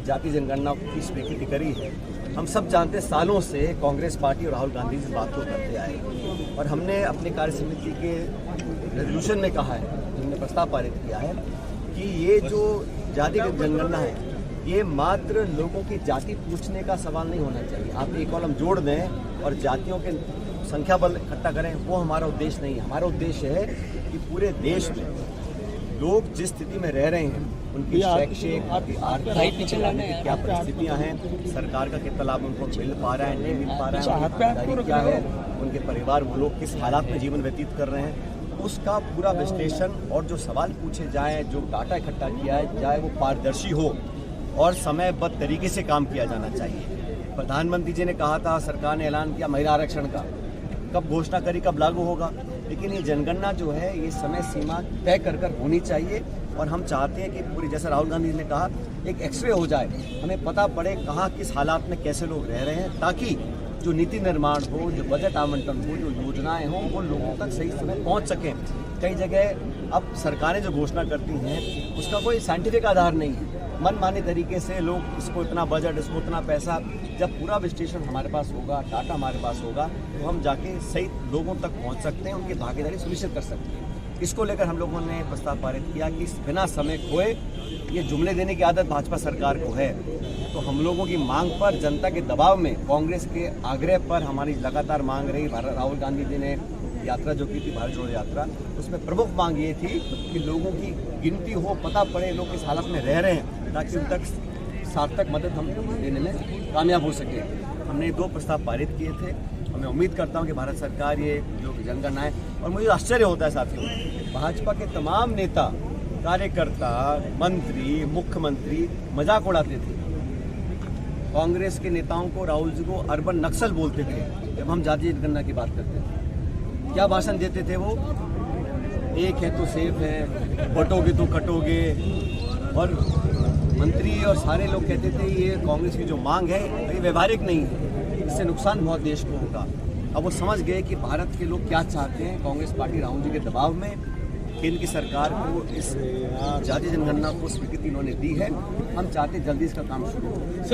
जाति जनगणना की स्वीकृति करी है, हम सब जानते सालों से कांग्रेस पार्टी और राहुल गांधी इस बात को करते आए और हमने अपने कार्य समिति के रेजोल्यूशन में कहा है, हमने प्रस्ताव पारित किया है कि ये जो जाति जनगणना है ये मात्र लोगों की जाति पूछने का सवाल नहीं होना चाहिए। आप एक कॉलम जोड़ दें और जातियों के संख्या बल इकट्ठा करें, वो हमारा उद्देश्य नहीं है। हमारा उद्देश्य है कि पूरे देश में लोग जिस स्थिति में रह रहे हैं उनकी शैक्षिक आर्थिक क्या परिस्थितियां हैं, सरकार का कितना लाभ उनको मिल पा रहा है, नहीं मिल पा रहा है, ईमानदारी क्या है, उनके परिवार वो लोग किस हालात में जीवन व्यतीत कर रहे हैं, उसका पूरा विश्लेषण और जो सवाल पूछे जाएं, जो डाटा इकट्ठा किया है जाए, वो पारदर्शी हो और समयबद्ध तरीके से काम किया जाना चाहिए। प्रधानमंत्री जी ने कहा था, सरकार ने ऐलान किया महिला आरक्षण का, कब घोषणा करी कब लागू होगा, लेकिन ये जनगणना जो है ये समय सीमा तय कर होनी चाहिए। और हम चाहते हैं कि पूरी, जैसा राहुल गांधी ने कहा, एक एक्सरे हो जाए, हमें पता पड़े कहाँ किस हालात में कैसे लोग रह रहे हैं, ताकि जो नीति निर्माण हो, जो बजट आवंटन हो, जो योजनाएं हों, वो लोगों तक सही समय पहुंच सकें। कई जगह अब सरकारें जो घोषणा करती हैं उसका कोई साइंटिफिक आधार नहीं है, मनमाने तरीके से लोग इसको इतना बजट, इसको इतना पैसा। जब पूरा विश्लेषण हमारे पास होगा, डाटा हमारे पास होगा, तो हम जाके सही लोगों तक पहुंच सकते हैं, उनकी भागीदारी सुनिश्चित कर सकते हैं। इसको लेकर हम लोगों ने प्रस्ताव पारित किया कि बिना समय खोए, ये जुमले देने की आदत भाजपा सरकार को है, तो हम लोगों की मांग पर, जनता के दबाव में, कांग्रेस के आग्रह पर हमारी लगातार मांग रही। राहुल गांधी जी ने यात्रा जो की थी, भारत जोड़ो यात्रा, उसमें प्रमुख मांग ये थी कि लोगों की गिनती हो, पता पड़े लोग किस हालत में रह रहे हैं, ताकि उन तक सार्थक मदद हम देने में कामयाब हो सके। हमने 2 प्रस्ताव पारित किए थे। मैं उम्मीद करता हूं कि भारत सरकार ये जो जनगणना है, और मुझे आश्चर्य होता है साथियों, भाजपा के तमाम नेता, कार्यकर्ता, मंत्री, मुख्यमंत्री मजाक उड़ाते थे। कांग्रेस के नेताओं को, राहुल जी को अर्बन नक्सल बोलते थे जब हम जातीय जनगणना की बात करते थे। क्या भाषण देते थे वो? एक है तो सेफ है, बटोगे तो कटोगे। और मंत्री और सारे लोग कहते थे ये कांग्रेस की जो मांग है ये व्यवहारिक नहीं है, इससे नुकसान बहुत देश को होगा। अब वो समझ गए कि भारत के लोग क्या चाहते हैं। कांग्रेस पार्टी राहुल जी के दबाव में केंद्र की सरकार को इस जातीय जनगणना को स्वीकृति इन्होंने दी है। हम चाहते जल्दी इसका काम शुरू हो।